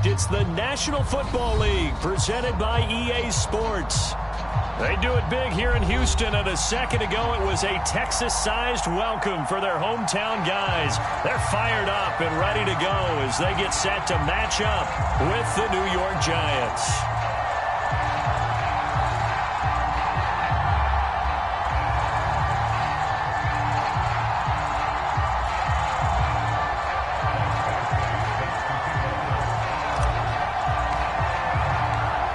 It's the National Football League presented by EA Sports. They do it big here in Houston, and a second ago it was a Texas-sized welcome for their hometown guys. They're fired up and ready to go as they get set to match up with the New York Giants.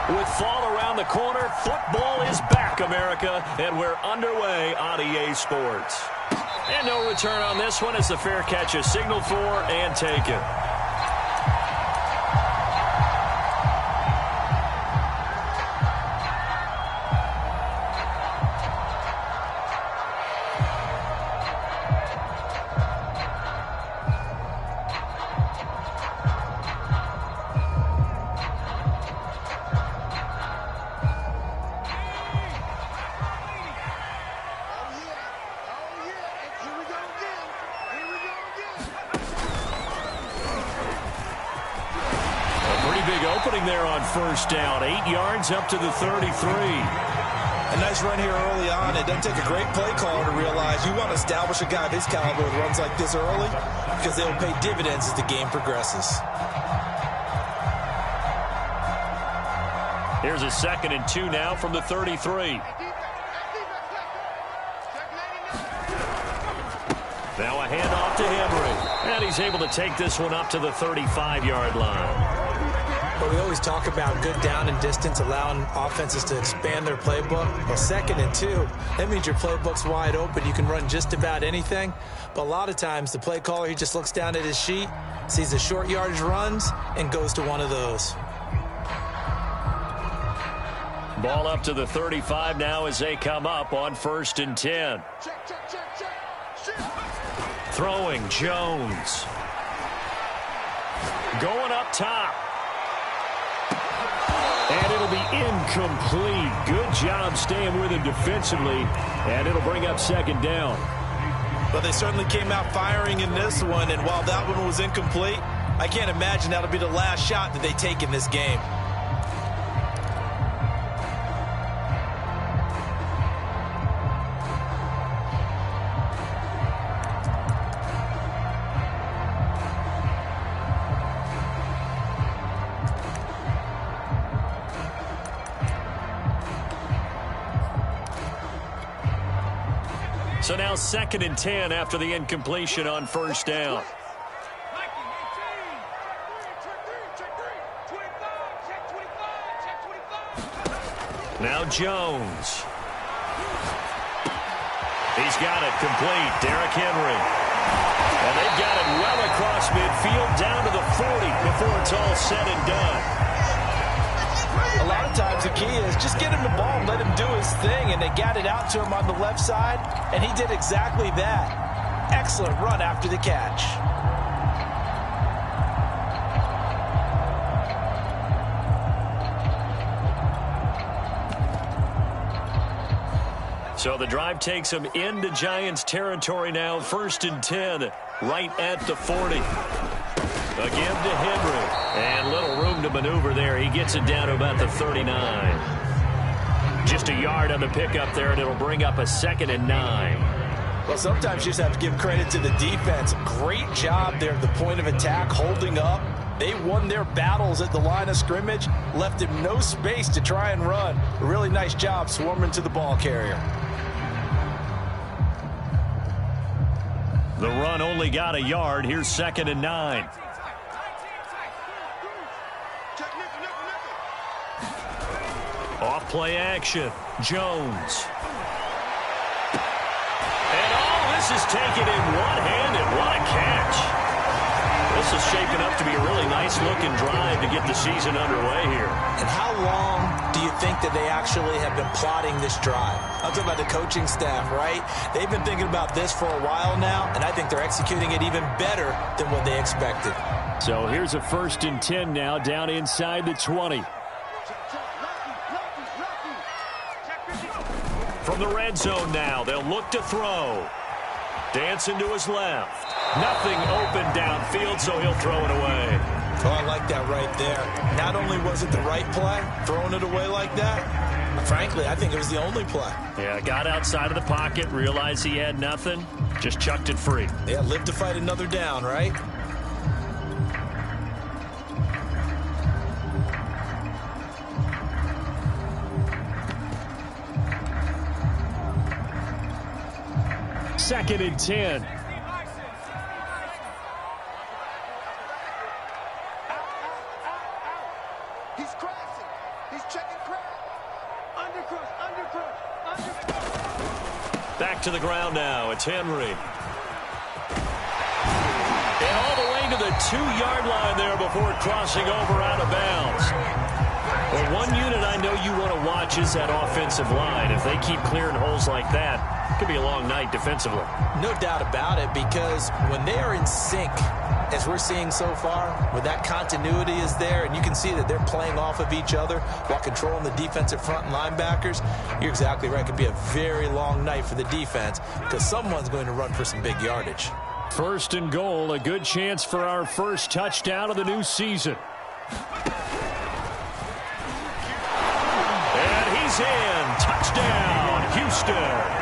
With fall around the corner, football is back, America, and we're underway on EA Sports. And no return on this one as the fair catch is signaled for and taken. Opening there on first down, 8 yards up to the 33. A nice run here early on. It doesn't take a great play caller to realize you want to establish a guy of his caliber with runs like this early because they will pay dividends as the game progresses. Here's a 2nd and 2 now from the 33. Now a handoff to Henry, and he's able to take this one up to the 35-yard line. But we always talk about good down and distance, allowing offenses to expand their playbook. Well, 2nd and 2, that means your playbook's wide open. You can run just about anything. But a lot of times, the play caller, he just looks down at his sheet, sees the short yardage runs, and goes to one of those. Ball up to the 35 now as they come up on 1st and 10. Throwing Jones. Going up top. And it'll be incomplete. Good job staying with him defensively. And it'll bring up 2nd down. But they certainly came out firing in this one. And while that one was incomplete, I can't imagine that'll be the last shot that they take in this game. So now 2nd and 10 after the incompletion on first down. Now Jones. He's got it complete. Derrick Henry. And they've got it well across midfield down to the 40 before it's all said and done. A lot of times the key is just get him the ball and let him do his thing, and they got it out to him on the left side, and he did exactly that. Excellent run after the catch. So the drive takes him into Giants territory now, 1st and 10, right at the 40. Again to Henry, and little room to maneuver there. He gets it down to about the 39. Just a yard on the pickup there, and it'll bring up a 2nd and 9. Well, sometimes you just have to give credit to the defense. Great job there at the point of attack, holding up. They won their battles at the line of scrimmage, left him no space to try and run. A really nice job swarming to the ball carrier. The run only got a yard. Here's 2nd and 9. Off play action. Jones. And all this is taken in one-handed. What a catch. This is shaping up to be a really nice-looking drive to get the season underway here. And how long do you think that they actually have been plotting this drive? I'm talking about the coaching staff, right? They've been thinking about this for a while now, and I think they're executing it even better than what they expected. So here's a 1st and 10 now, down inside the 20. From the red zone now, they'll look to throw. Dancing to his left. Nothing open downfield, so he'll throw it away. Oh, I like that right there. Not only was it the right play, throwing it away like that, frankly, I think it was the only play. Yeah, got outside of the pocket, realized he had nothing, just chucked it free. Yeah, live to fight another down, right? Second and 10. He's crashing. He's checking crash. Undercrush. Back to the ground now. It's Henry. And all the way to the 2-yard line there before crossing over out of bounds. Well, one unit I know you want to watch is that offensive line. If they keep clearing holes like that, it could be a long night defensively. No doubt about it, because when they are in sync, as we're seeing so far, when that continuity is there, and you can see that they're playing off of each other while controlling the defensive front and linebackers, you're exactly right. It could be a very long night for the defense because someone's going to run for some big yardage. First and goal, a good chance for our first touchdown of the new season. And he's in. Touchdown, Houston.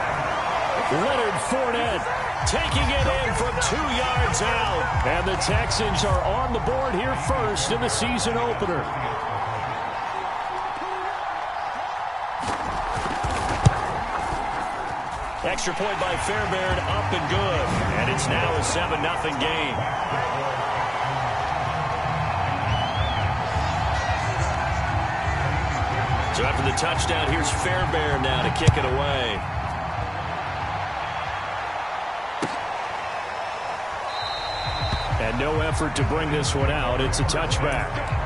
Leonard Fournette taking it in from 2 yards out. And the Texans are on the board here first in the season opener. Extra point by Fairbairn, up and good. And it's now a 7-0 game. So after the touchdown, here's Fairbairn now to kick it away. And no effort to bring this one out. It's a touchback.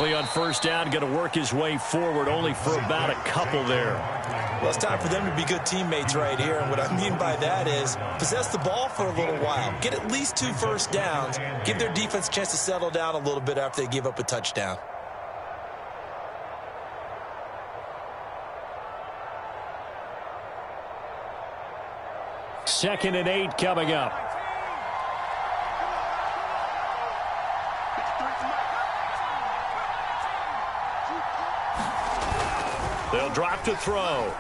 On first down, going to work his way forward, only for about a couple there. Well, it's time for them to be good teammates right here, and what I mean by that is possess the ball for a little while, get at least 2 first downs, give their defense a chance to settle down a little bit after they give up a touchdown. Second and 8 coming up. They'll drop to throw.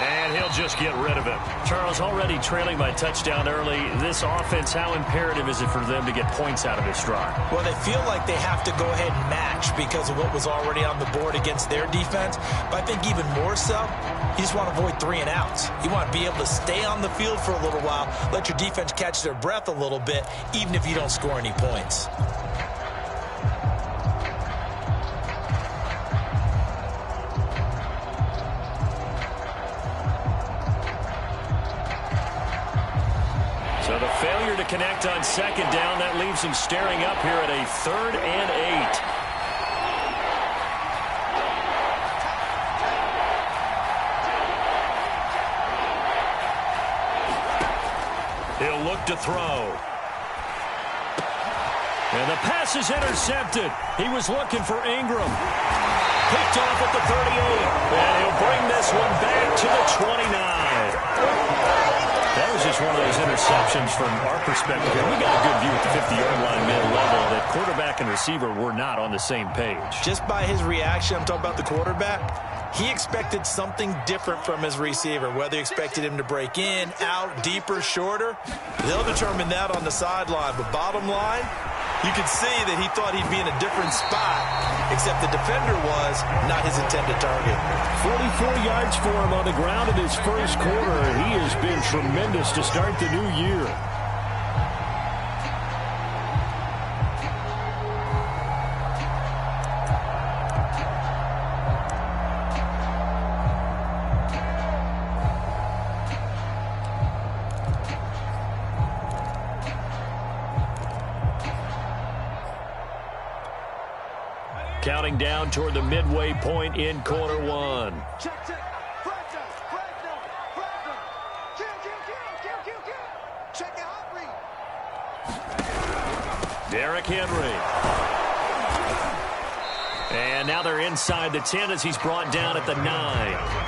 And he'll just get rid of it. Charles, already trailing by touchdown early. This offense, how imperative is it for them to get points out of this drive? Well, they feel like they have to go ahead and match because of what was already on the board against their defense. But I think even more so, you just want to avoid 3 and outs. You want to be able to stay on the field for a little while, let your defense catch their breath a little bit, even if you don't score any points. So the failure to connect on second down, that leaves him staring up here at a 3rd and 8. He'll look to throw. And the pass is intercepted. He was looking for Ingram. Picked off at the 38. And he'll bring this one back to the 29. That was just one of those interceptions from our perspective. We got a good view at the 50-yard line mid-level that quarterback and receiver were not on the same page. Just by his reaction, I'm talking about the quarterback, he expected something different from his receiver, whether he expected him to break in, out, deeper, shorter. They'll determine that on the sideline. But bottom line, you could see that he thought he'd be in a different spot, except the defender was not his intended target. 44 yards for him on the ground in his first quarter. He has been tremendous to start the new year. Counting down toward the midway point in quarter one. Check. Flag down. Kill. Check it, hot read. Derrick Henry. And now they're inside the 10 as he's brought down at the 9.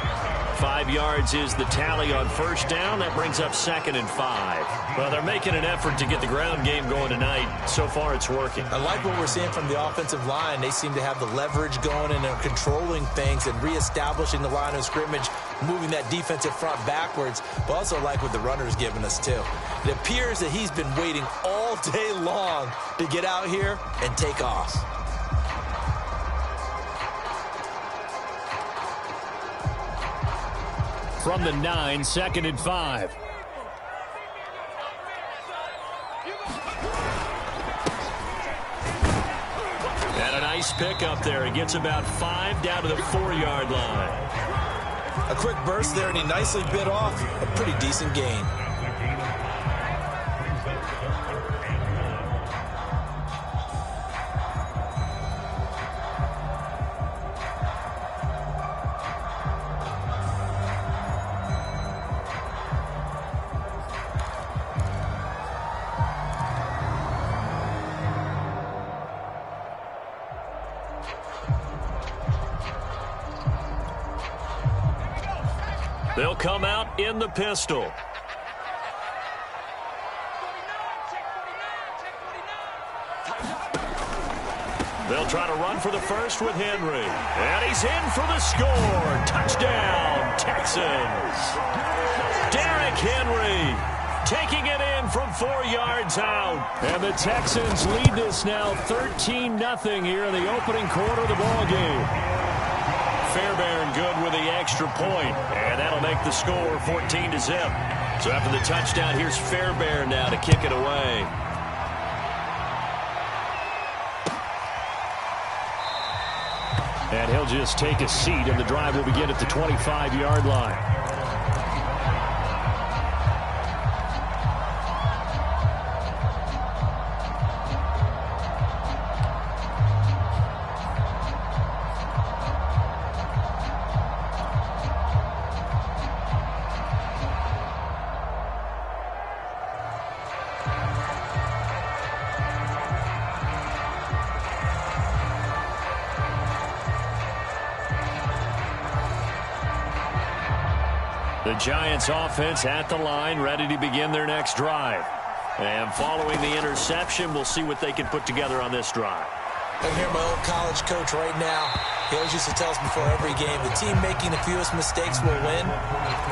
5 yards is the tally on first down. That brings up 2nd and 5. Well, they're making an effort to get the ground game going tonight. So far, it's working. I like what we're seeing from the offensive line. They seem to have the leverage going and they're controlling things and reestablishing the line of scrimmage, moving that defensive front backwards. But also like what the runner's giving us, too. It appears that he's been waiting all day long to get out here and take off. From the 9, 2nd and 5. And a nice pick up there. He gets about 5 down to the 4-yard line. A quick burst there, and he nicely bit off a pretty decent gain. They'll come out in the pistol. They'll try to run for the first with Henry. And he's in for the score. Touchdown, Texans. Derrick Henry taking it in from 4 yards out. And the Texans lead this now 13-0 here in the opening quarter of the ballgame. Fairbairn good with the extra point, and that'll make the score 14-0. So after the touchdown, here's Fairbairn now to kick it away. And he'll just take a seat, and the drive will begin at the 25-yard line. The Giants offense at the line, ready to begin their next drive. And following the interception, we'll see what they can put together on this drive. I hear my old college coach right now. He always used to tell us before every game, the team making the fewest mistakes will win.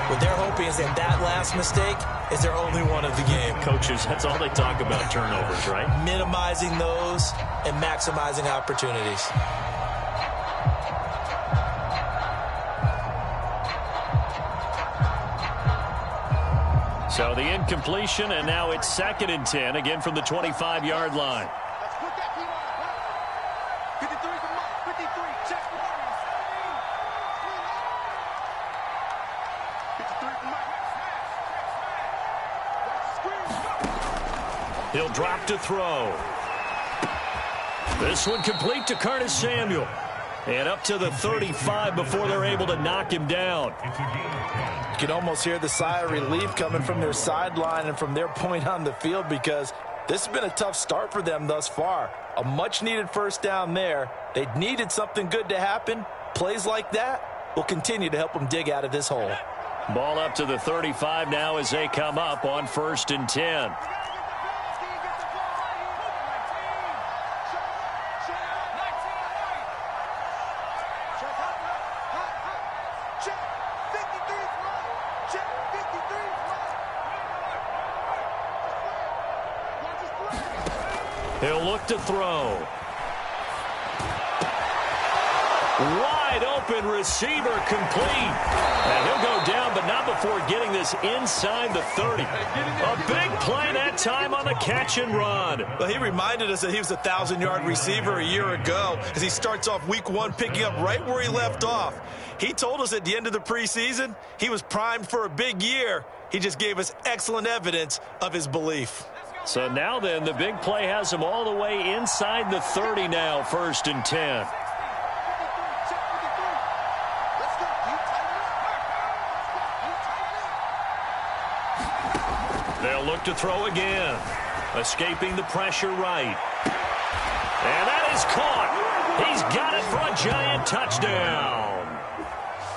What they're hoping is that that last mistake is their only one of the game. Coaches, that's all they talk about, turnovers, right? Minimizing those and maximizing opportunities. So the incompletion, and now it's 2nd and 10, again from the 25-yard line. Let's put that team on. 53 from Mike. 53. Check the ball. 53 from Mike. He'll drop to throw. This one complete to Curtis Samuel. And up to the 35 before they're able to knock him down. You can almost hear the sigh of relief coming from their sideline and from their point on the field, because this has been a tough start for them thus far. A much-needed first down there. They needed something good to happen. Plays like that will continue to help them dig out of this hole. Ball up to the 35 now as they come up on 1st and 10. He'll look to throw. Wide open receiver complete. And he'll go down, but not before getting this inside the 30. A big play that time on the catch and run. Well, he reminded us that he was a 1,000-yard receiver a year ago as he starts off week 1 picking up right where he left off. He told us at the end of the preseason he was primed for a big year. He just gave us excellent evidence of his belief. So now then, the big play has him all the way inside the 30 now, 1st and 10. They'll look to throw again. Escaping the pressure right. And that is caught. He's got it for a giant touchdown.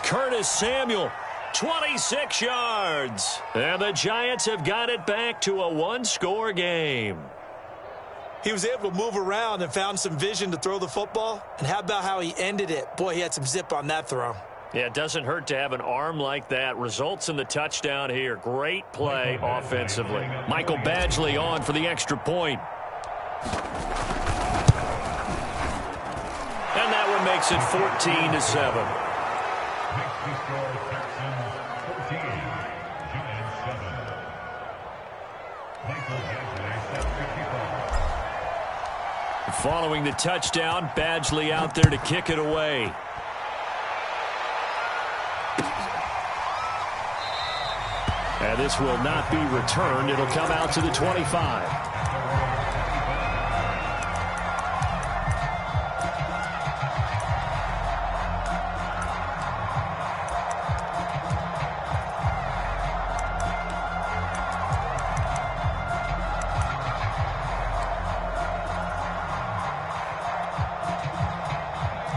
Curtis Samuel, 26 yards. And the Giants have got it back to a one-score game. He was able to move around and found some vision to throw the football. And how about how he ended it? Boy, he had some zip on that throw. Yeah, it doesn't hurt to have an arm like that. Results in the touchdown here. Great play offensively. Michael Badgley on for the extra point. And that one makes it 14-7. Following the touchdown, Badgley out there to kick it away. And this will not be returned. It'll come out to the 25.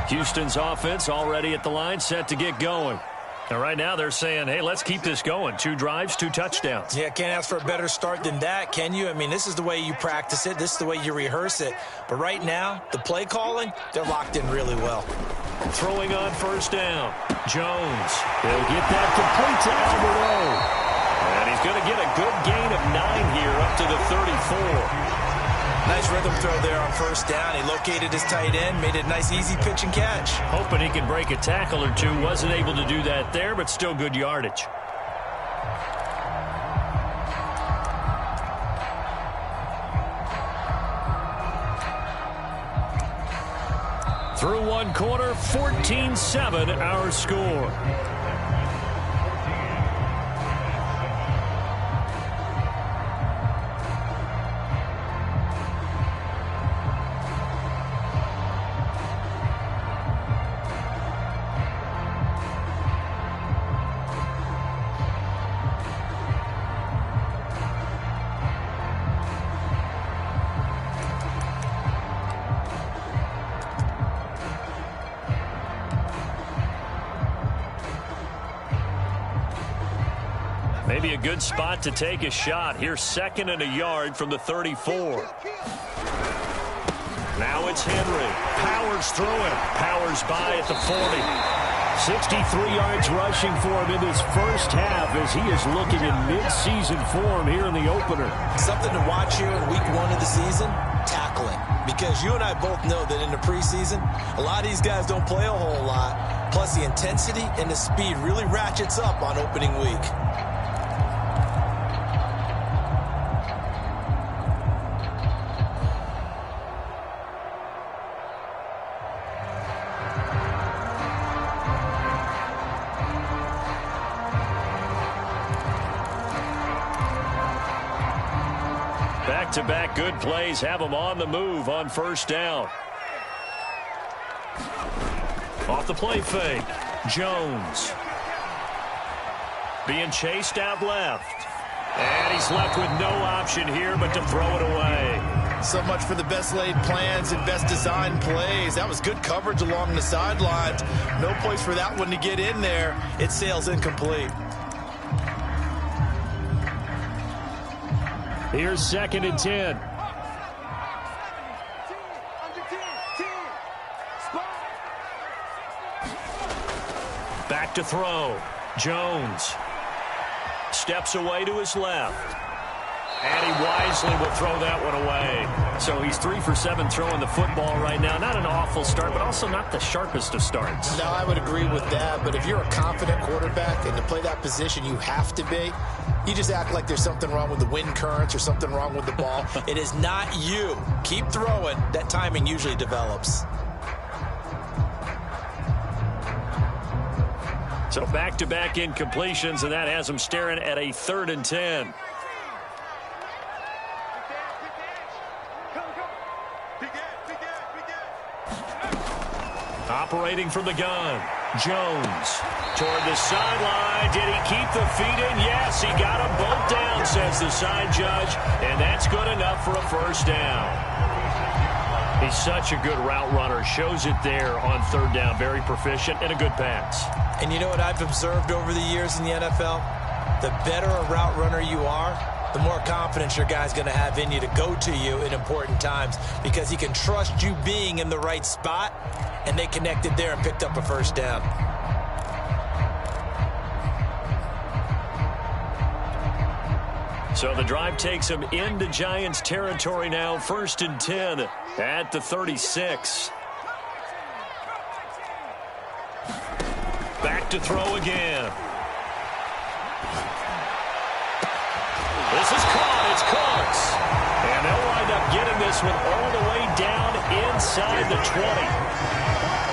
Houston's offense already at the line, set to get going. And right now they're saying, hey, let's keep this going. 2 drives, 2 touchdowns. Yeah, can't ask for a better start than that, can you? I mean, this is the way you practice it. This is the way you rehearse it. But right now, the play calling, they're locked in really well. Throwing on first down. Jones. He'll get that complete to Alvaro. And he's going to get a good gain of 9 here up to the 34. Nice rhythm throw there on first down. He located his tight end, made it a nice easy pitch and catch. Hoping he can break a tackle or two. Wasn't able to do that there, but still good yardage. Through one quarter, 14-7 our score. Maybe a good spot to take a shot. Here's 2nd and a yard from the 34. Now it's Henry. Powers through him. Powers by at the 40. 63 yards rushing for him in this first half as he is looking in mid-season form here in the opener. Something to watch here in week 1 of the season, tackling. Because you and I both know that in the preseason, a lot of these guys don't play a whole lot. Plus the intensity and the speed really ratchets up on opening week. Back-to-back good plays have them on the move on first down. Off the play fake. Jones. Being chased out left. And he's left with no option here but to throw it away. So much for the best laid plans and best designed plays. That was good coverage along the sidelines. No place for that one to get in there. It sails incomplete. Here's 2nd and 10. Back to throw. Jones steps away to his left. And he wisely will throw that one away. So he's 3 for 7 throwing the football right now. Not an awful start, but also not the sharpest of starts. No, I would agree with that. But if you're a confident quarterback and to play that position you have to be, you just act like there's something wrong with the wind currents or something wrong with the ball. It is not you. Keep throwing. That timing usually develops. So back-to-back incompletions, and that has them staring at a 3rd and 10. Operating from the gun. Jones toward the sideline. Did he keep the feet in? Yes, he got them both down, says the side judge, and that's good enough for a first down. He's such a good route runner. Shows it there on third down. Very proficient and a good pass. And you know what I've observed over the years in the NFL? The better a route runner you are, the more confidence your guy's going to have in you to go to you in important times because he can trust you being in the right spot, and they connected there and picked up a first down. So the drive takes him into Giants territory now, 1st and 10 at the 36. Back to throw again. This is caught. It's Cooks. And they'll wind up getting this one all the way down inside the 20.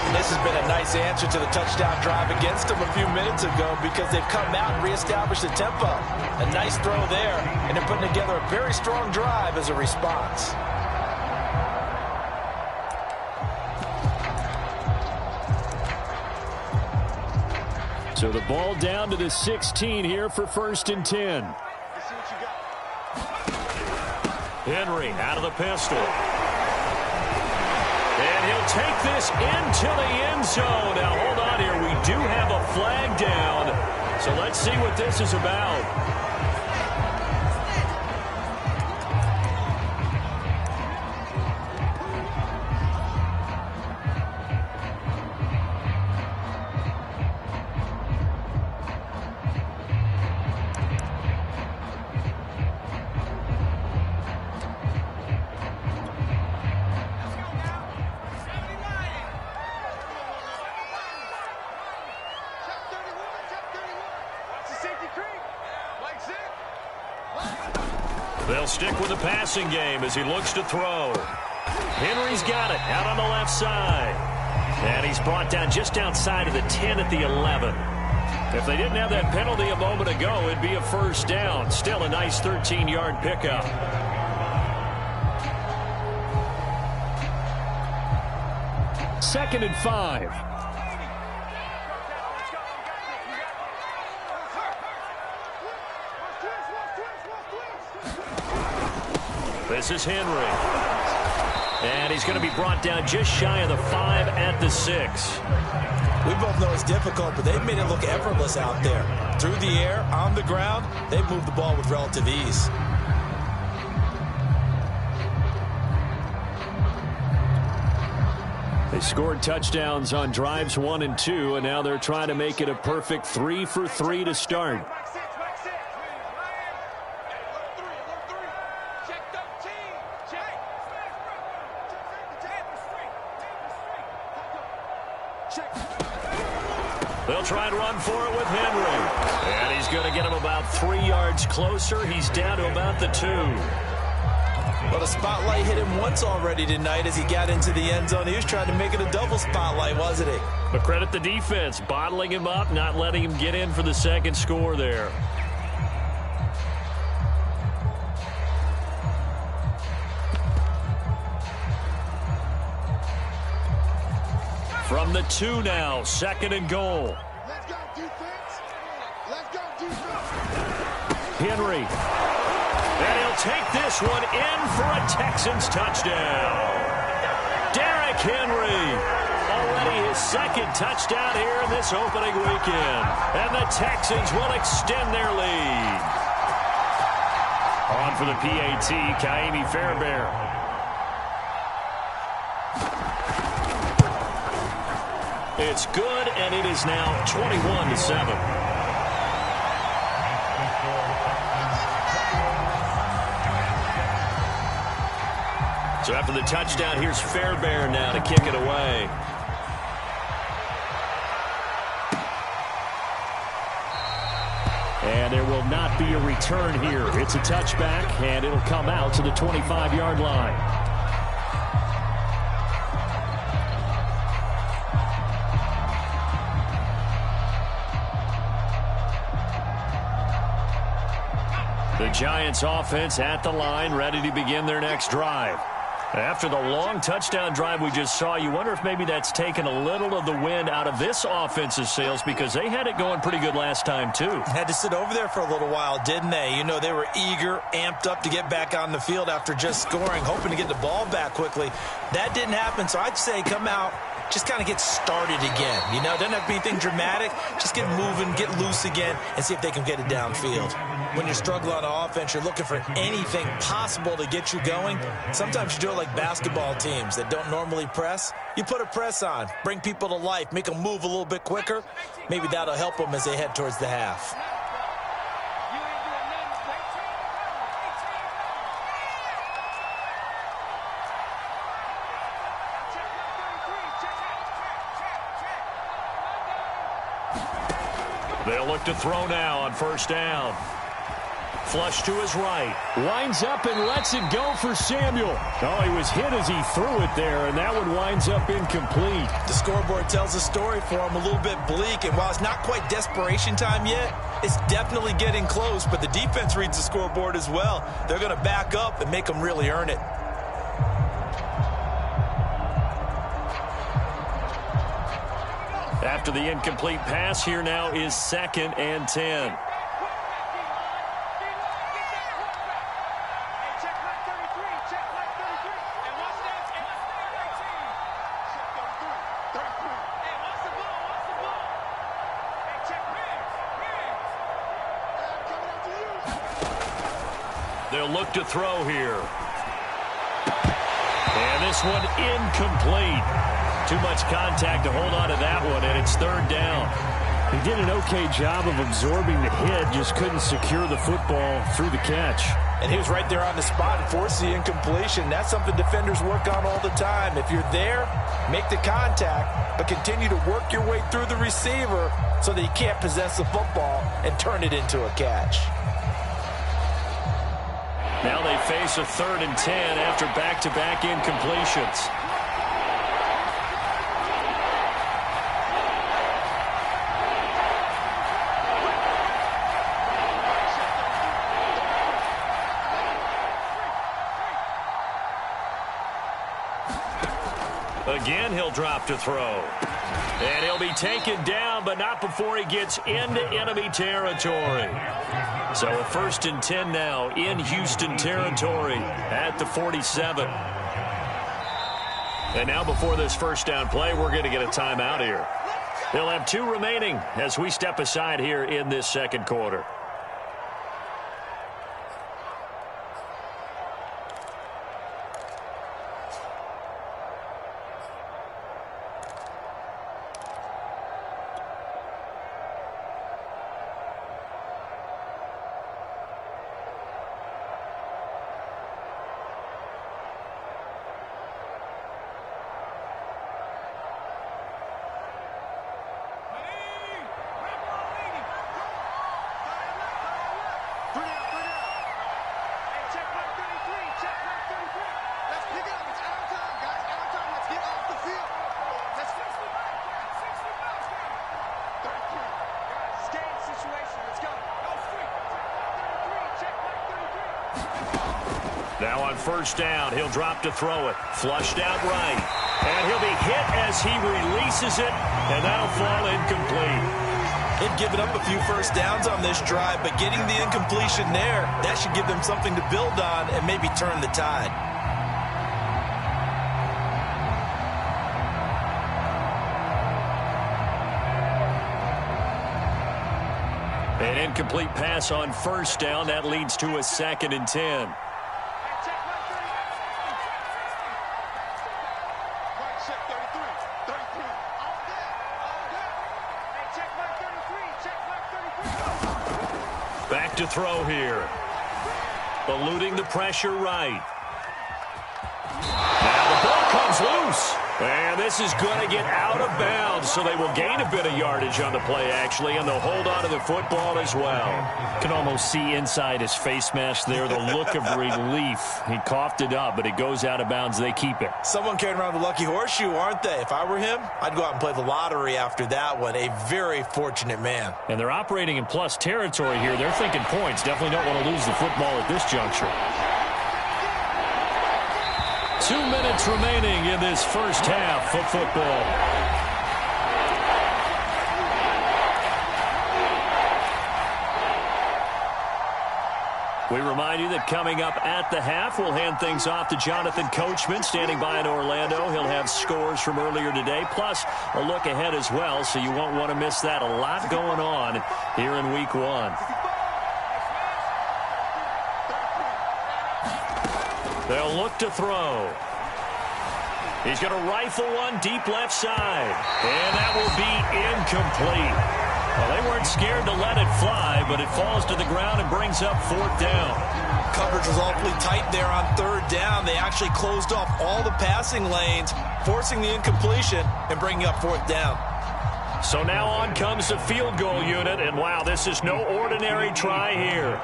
And this has been a nice answer to the touchdown drive against them a few minutes ago because they've come out and reestablished the tempo. A nice throw there, and they're putting together a very strong drive as a response. So the ball down to the 16 here for 1st and 10. Henry out of the pistol. And he'll take this into the end zone. Now, hold on here. We do have a flag down. So let's see what this is about. They'll stick with the passing game as he looks to throw. Henry's got it out on the left side. And he's brought down just outside of the 10 at the 11. If they didn't have that penalty a moment ago, it'd be a first down. Still a nice 13-yard pickup. Second and 5. This is Henry. And he's going to be brought down just shy of the 5 at the 6. We both know it's difficult, but they've made it look effortless out there. Through the air, on the ground, they've moved the ball with relative ease. They scored touchdowns on drives 1 and 2, and now they're trying to make it a perfect 3 for 3 to start. They'll try and run for it with Henry. And he's going to get him about 3 yards closer. He's down to about the 2. Well, the spotlight hit him once already tonight as he got into the end zone. He was trying to make it a double spotlight, wasn't he? But credit the defense, bottling him up, not letting him get in for the second score there. From the 2 now, 2nd and goal. Let's go, defense. Let's go, defense. Henry. And he'll take this one in for a Texans touchdown. Derrick Henry. Already his 2nd touchdown here in this opening weekend. And the Texans will extend their lead. On for the PAT, Kaimi Fairbairn. It's good, and it is now 21-7. So after the touchdown, here's Fairbairn now to kick it away. And there will not be a return here. It's a touchback, and it'll come out to the 25-yard line. The Giants offense at the line, ready to begin their next drive. After the long touchdown drive we just saw, you wonder if maybe that's taken a little of the wind out of this offense's sails because they had it going pretty good last time too. Had to sit over there for a little while, didn't they? You know, they were eager, amped up to get back on the field after just scoring, hoping to get the ball back quickly. That didn't happen, so I'd say come out, just kind of get started again. You know, doesn't have to be anything dramatic. Just get moving, get loose again, and see if they can get it downfield. When you're struggling on offense, you're looking for anything possible to get you going. Sometimes you do it like basketball teams that don't normally press. You put a press on, bring people to life, make them move a little bit quicker. Maybe that'll help them as they head towards the half. They'll look to throw now on first down. Flush to his right. Winds up and lets it go for Samuel. Oh, he was hit as he threw it there, and that one winds up incomplete. The scoreboard tells a story for him, a little bit bleak, and while it's not quite desperation time yet, it's definitely getting close, but the defense reads the scoreboard as well. They're going to back up and make them really earn it. After the incomplete pass, here now is 2nd and 10. They'll look to throw here. And this one incomplete. Too much contact to hold on to that one, and it's 3rd down. He did an okay job of absorbing the hit, just couldn't secure the football through the catch. And he was right there on the spot and forced the incompletion. That's something defenders work on all the time. If you're there, make the contact, but continue to work your way through the receiver so that you can't possess the football and turn it into a catch. Now they face a 3rd and 10 after back-to-back incompletions. Again, he'll drop to throw. And he'll be taken down, but not before he gets into enemy territory. So a 1st and 10 now in Houston territory at the 47. And now before this first down play, we're going to get a timeout here. They'll have 2 remaining as we step aside here in this second quarter. Now on first down, he'll drop to throw it. Flushed out right. And he'll be hit as he releases it, and that'll fall incomplete. They've given up a few first downs on this drive, but getting the incompletion there, that should give them something to build on and maybe turn the tide. An incomplete pass on first down. That leads to a 2nd and 10. Back to throw here. Eluding the pressure right. Now the ball comes loose. And this is going to get out of bounds, so they will gain a bit of yardage on the play, actually, and they'll hold on to the football as well. Can almost see inside his face mask there the look of relief. He coughed it up, but it goes out of bounds. They keep it. Someone carrying around the lucky horseshoe, aren't they? If I were him, I'd go out and play the lottery after that one. A very fortunate man. And they're operating in plus territory here. They're thinking points. Definitely don't want to lose the football at this juncture. 2 minutes remaining in this first half of football. We remind you that coming up at the half, we'll hand things off to Jonathan Coachman, standing by in Orlando. He'll have scores from earlier today, plus a look ahead as well, so you won't want to miss that. A lot going on here in Week 1. They'll look to throw. He's going to rifle one deep left side, and that will be incomplete. Well, they weren't scared to let it fly, but it falls to the ground and brings up 4th down. Coverage was awfully tight there on 3rd down. They actually closed off all the passing lanes, forcing the incompletion and bringing up 4th down. So now on comes the field goal unit, and wow, this is no ordinary try here.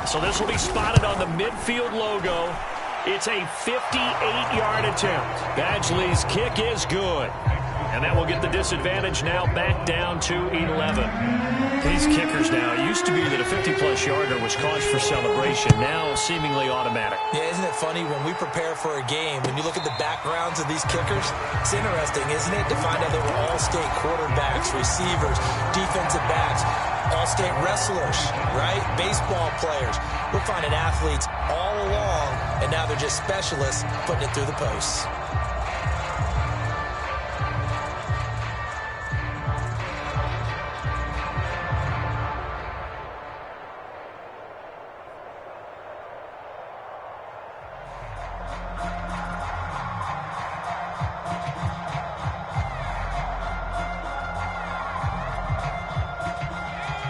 So this will be spotted on the midfield logo. It's a 58-yard attempt. Badgley's kick is good. And that will get the disadvantage now back down to 11. These kickers now, it used to be that a 50-plus yarder was cause for celebration. Now seemingly automatic. Yeah, isn't it funny when we prepare for a game, when you look at the backgrounds of these kickers, it's interesting, isn't it, to find out they were all-state quarterbacks, receivers, defensive backs, all-state wrestlers, right? Baseball players. We're finding athletes all along, and now they're just specialists putting it through the posts.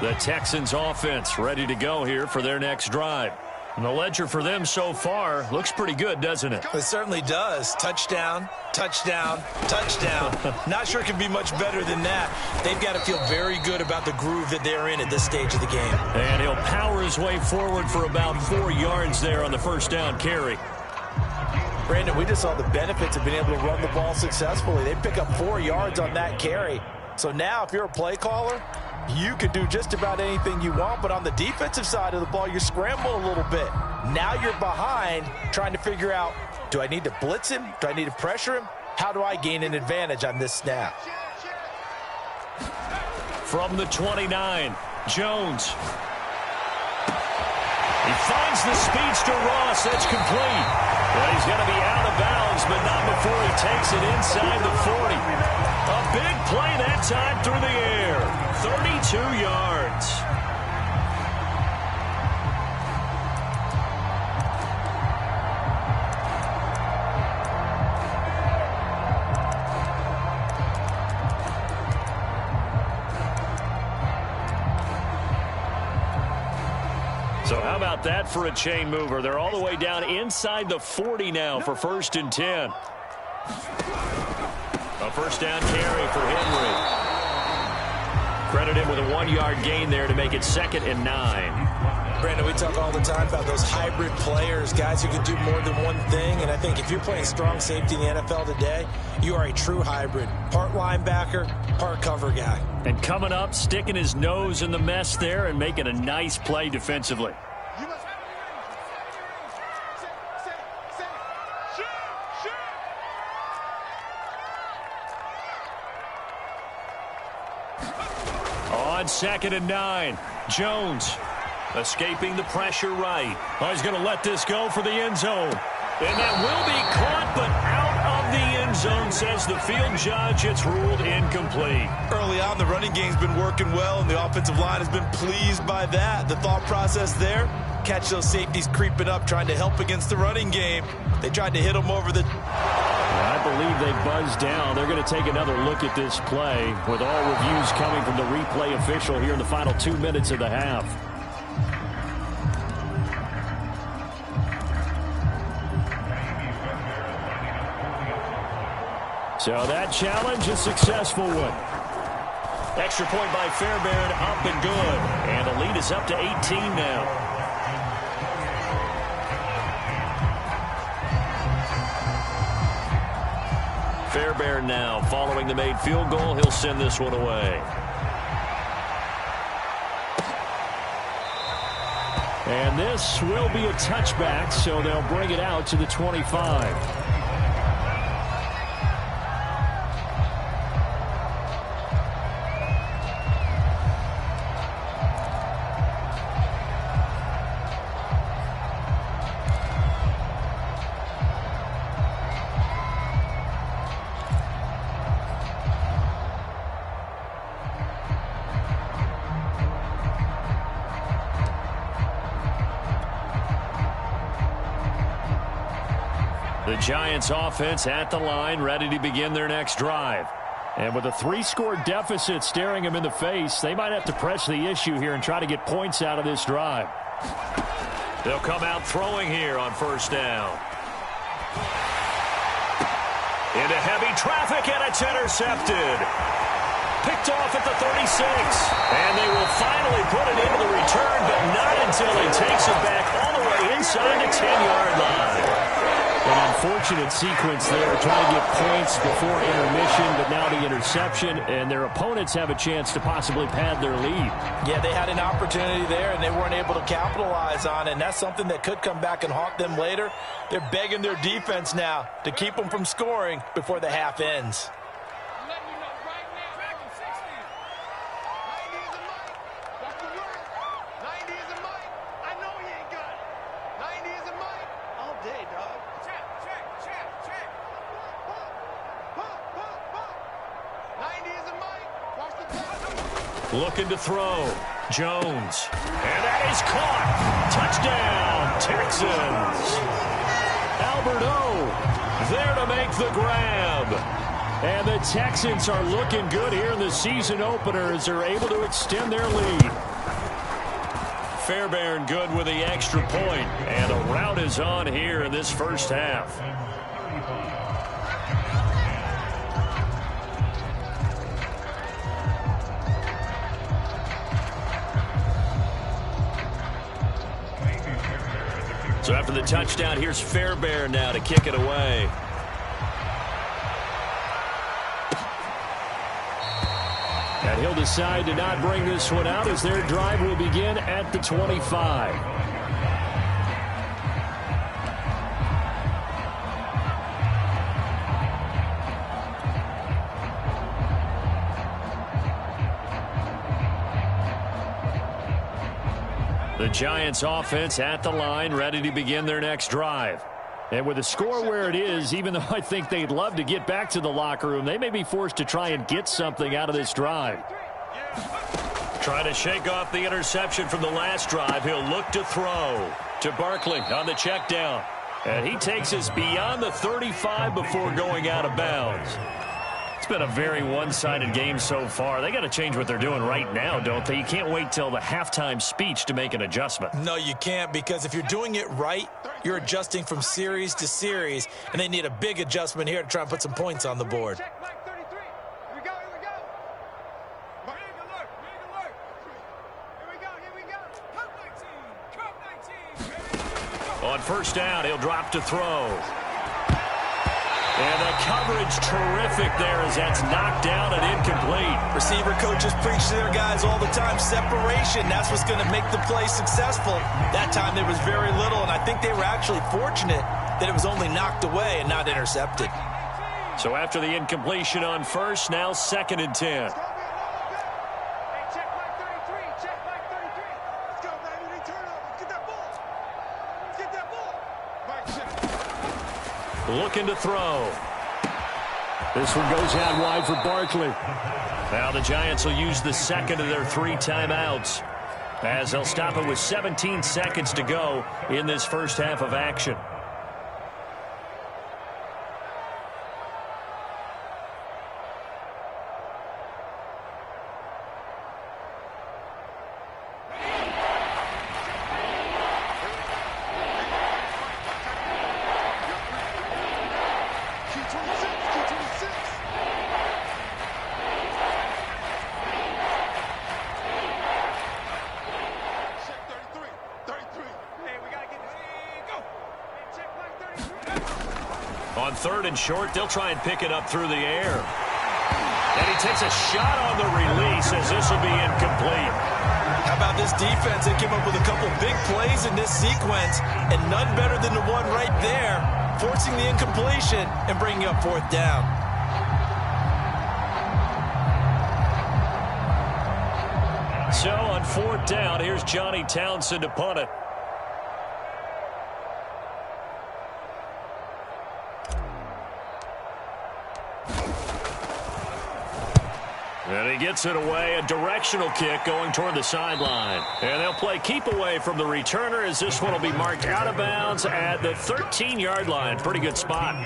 The Texans offense ready to go here for their next drive. And the ledger for them so far looks pretty good, doesn't it? It certainly does. Touchdown, touchdown, touchdown. Not sure it can be much better than that. They've got to feel very good about the groove that they're in at this stage of the game. And he'll power his way forward for about 4 yards there on the first down carry. Brandon, we just saw the benefits of being able to run the ball successfully. They pick up 4 yards on that carry. So now if you're a play caller, you can do just about anything you want, but on the defensive side of the ball, you're scrambling a little bit. Now you're behind, trying to figure out, do I need to blitz him? Do I need to pressure him? How do I gain an advantage on this snap? From the 29, Jones. He finds the speedster Ross. That's complete. Well, he's going to be out of bounds, but not before he takes it inside the 40. A big play that time through the air. 32 yards. So how about that for a chain mover? They're all the way down inside the 40 now for 1st and 10. A first down carry for Henry. Credit him with a 1-yard gain there to make it 2nd and 9. Brandon, we talk all the time about those hybrid players, guys who can do more than one thing. And I think if you're playing strong safety in the NFL today, you are a true hybrid. Part linebacker, part cover guy. And coming up, sticking his nose in the mess there and making a nice play defensively. On 2nd and 9, Jones escaping the pressure right. Oh, he's going to let this go for the end zone. And that will be caught, but out of the end zone, says the field judge. It's ruled incomplete. Early on, the running game's been working well, and the offensive line has been pleased by that. The thought process there, catch those safeties creeping up, trying to help against the running game. They tried to hit them over the... I believe they buzzed down. They're going to take another look at this play with all reviews coming from the replay official here in the final 2 minutes of the half. So that challenge, a successful one. Extra point by Fairbairn, up and good. And the lead is up to 18 now. Fairbairn now following the made field goal. He'll send this one away. And this will be a touchback, so they'll bring it out to the 25. The Giants offense at the line, ready to begin their next drive. And with a 3-score deficit staring them in the face, they might have to press the issue here and try to get points out of this drive. They'll come out throwing here on first down. Into heavy traffic, and it's intercepted. Picked off at the 36. And they will finally put it into the return, but not until he takes it back all the way inside the 10-yard line. An unfortunate sequence there, trying to get points before intermission, but now the interception, and their opponents have a chance to possibly pad their lead. Yeah, they had an opportunity there, and they weren't able to capitalize on it, and that's something that could come back and haunt them later. They're begging their defense now to keep them from scoring before the half ends. Looking to throw. Jones. And that is caught. Touchdown, Texans. Albert O there to make the grab. And the Texans are looking good here in the season opener as they're able to extend their lead. Fairbairn good with the extra point. And a rout is on here in this first half. So after the touchdown, here's Fairbairn now to kick it away. And he'll decide to not bring this one out as their drive will begin at the 25. The Giants offense at the line, ready to begin their next drive. And with the score where it is, even though I think they'd love to get back to the locker room, they may be forced to try and get something out of this drive. Trying to shake off the interception from the last drive. He'll look to throw to Barkley on the check down. And he takes us beyond the 35 before going out of bounds. It's been a very one-sided game so far. They got to change what they're doing right now, don't they? You can't wait till the halftime speech to make an adjustment. No, you can't, because if you're doing it right, you're adjusting from series to series, and they need a big adjustment here to try and put some points on the board. On first down, he'll drop to throw. And the coverage terrific there as that's knocked down and incomplete. Receiver coaches preach to their guys all the time. Separation, that's what's going to make the play successful. That time there was very little, and I think they were actually fortunate that it was only knocked away and not intercepted. So after the incompletion on first, now 2nd and 10. Looking to throw. This one goes out wide for Barkley. Now the Giants will use the second of their 3 timeouts as they'll stop it with 17 seconds to go in this first half of action. On 3rd and short, they'll try and pick it up through the air. And he takes a shot on the release as this will be incomplete. How about this defense? They came up with a couple big plays in this sequence, and none better than the one right there, forcing the incompletion and bringing up 4th down. So on 4th down, here's Johnny Townsend to punt it. And he gets it away, a directional kick going toward the sideline. And they'll play keep away from the returner as this one will be marked out of bounds at the 13-yard line. Pretty good spot.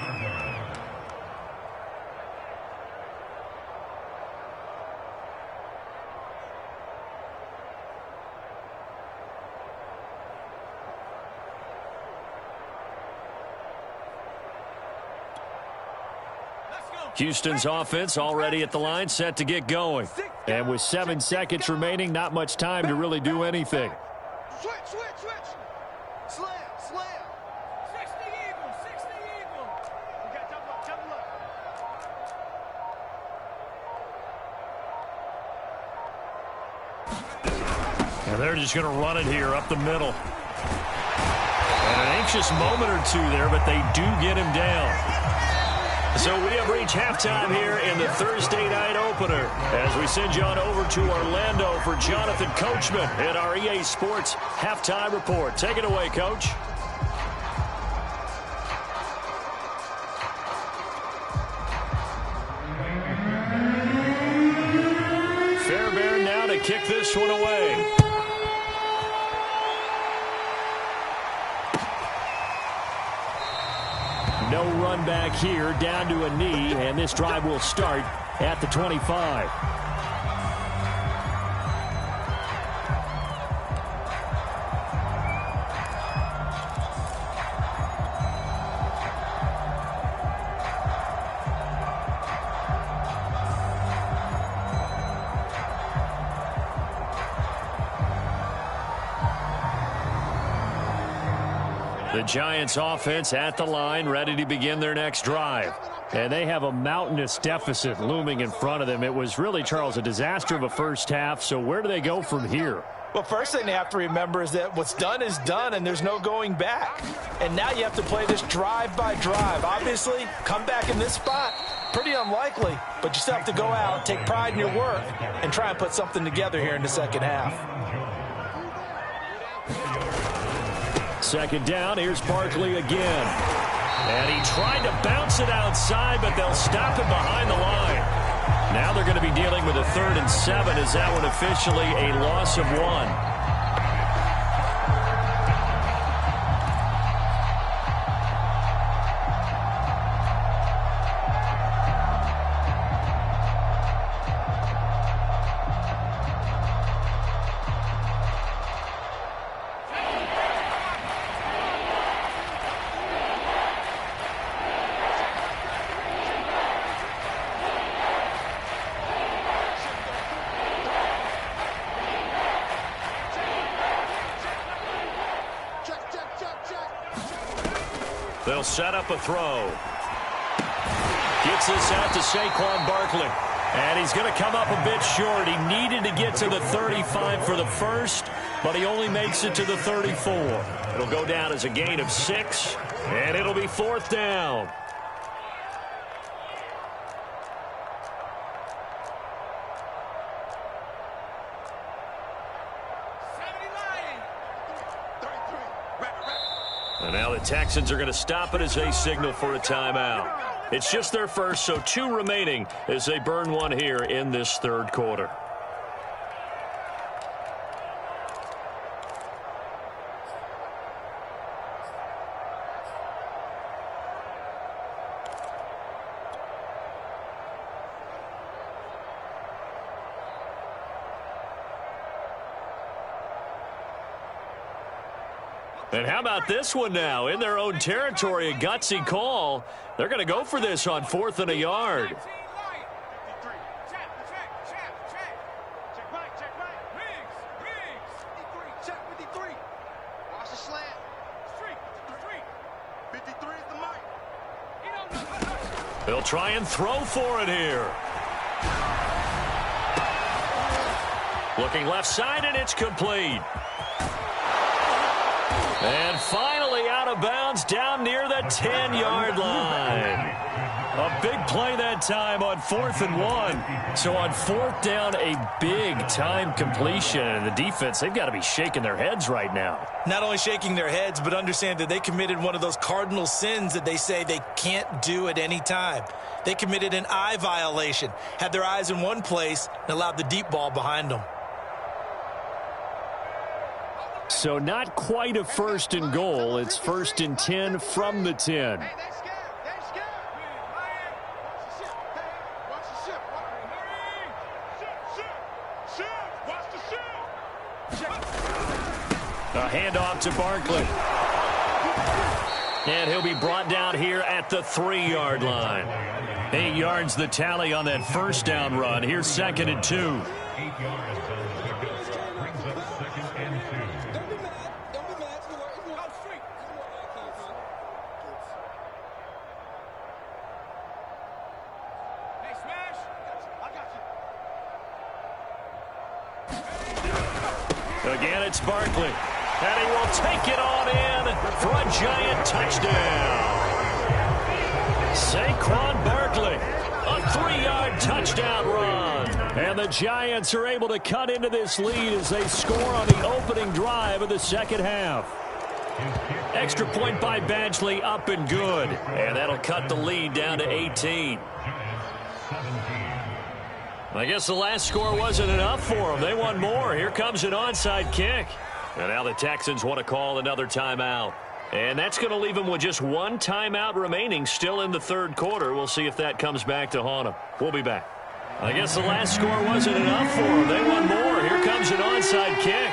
Houston's offense already at the line, set to get going. And with 7 seconds remaining, not much time to really do anything. Switch. Slam. 60 Eagles. We got double up. And they're just going to run it here up the middle. And an anxious moment or two there, but they do get him down. So we have reached halftime here in the Thursday night opener as we send you on over to Orlando for Jonathan Coachman in our EA Sports halftime report. Take it away, Coach. Fairbairn now to kick this one away. No run back here, down to a knee, and this drive will start at the 25. The Giants offense at the line, ready to begin their next drive. And they have a mountainous deficit looming in front of them. It was really, Charles, a disaster of a first half. So where do they go from here? Well, first thing they have to remember is that what's done is done, and there's no going back. And now you have to play this drive by drive. Obviously, come back in this spot, pretty unlikely. But you still have to go out, take pride in your work, and try and put something together here in the second half. Second down, here's Barkley again. And he tried to bounce it outside, but they'll stop him behind the line. Now they're going to be dealing with a 3rd and 7. Is that one officially a loss of 1? They'll set up a throw. Gets this out to Saquon Barkley. And he's going to come up a bit short. He needed to get to the 35 for the first, but he only makes it to the 34. It'll go down as a gain of 6, and it'll be 4th down. And now the Texans are going to stop it as they signal for a timeout. It's just their first, so 2 remaining as they burn one here in this 3rd quarter. And how about this one now? In their own territory, a gutsy call. They're going to go for this on 4th and a yard. They'll try and throw for it here. Looking left side, and it's complete. And finally out of bounds down near the 10-yard line. A big play that time on 4th and 1. So on 4th down, a big-time completion. And the defense, they've got to be shaking their heads right now. Not only shaking their heads, but understand that they committed one of those cardinal sins that they say they can't do at any time. They committed an eye violation, had their eyes in one place, and allowed the deep ball behind them. So not quite a 1st and goal. It's 1st and 10 from the 10. A handoff to Barkley. And he'll be brought down here at the 3-yard line. 8 yards the tally on that 1st down run. Here's 2nd and 2. 8 yards on the pickup. Brings up 2nd and 2. Don't be mad. It's free. Hey, Smash. I got you. Again, it's Barkley. And he will take it on in for a giant touchdown. Saquon Barkley, a 3-yard touchdown run. And the Giants are able to cut into this lead as they score on the opening drive of the second half. Extra point by Badgley, up and good. And that'll cut the lead down to 18. I guess the last score wasn't enough for them. They want more. Here comes an onside kick. And now the Texans want to call another timeout. And that's going to leave them with just one timeout remaining still in the 3rd quarter. We'll see if that comes back to haunt them. We'll be back. I guess the last score wasn't enough for them. They want more. Here comes an onside kick.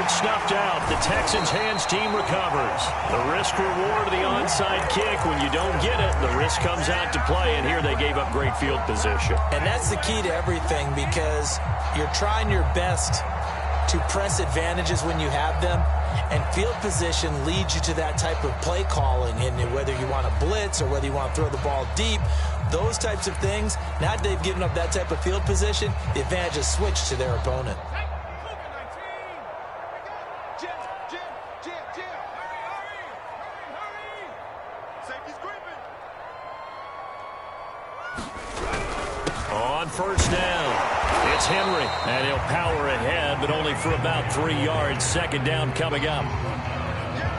Snuffed out. The Texans' hands team recovers. The risk reward of the onside kick. When you don't get it, the risk comes out to play, and here they gave up great field position. And that's the key to everything, because you're trying your best to press advantages when you have them, and field position leads you to that type of play calling. And whether you want to blitz or whether you want to throw the ball deep, those types of things, now that they've given up that type of field position, the advantage is switched to their opponent. On 1st down, it's Henry, and he'll power ahead, but only for about 3 yards. 2nd down coming up.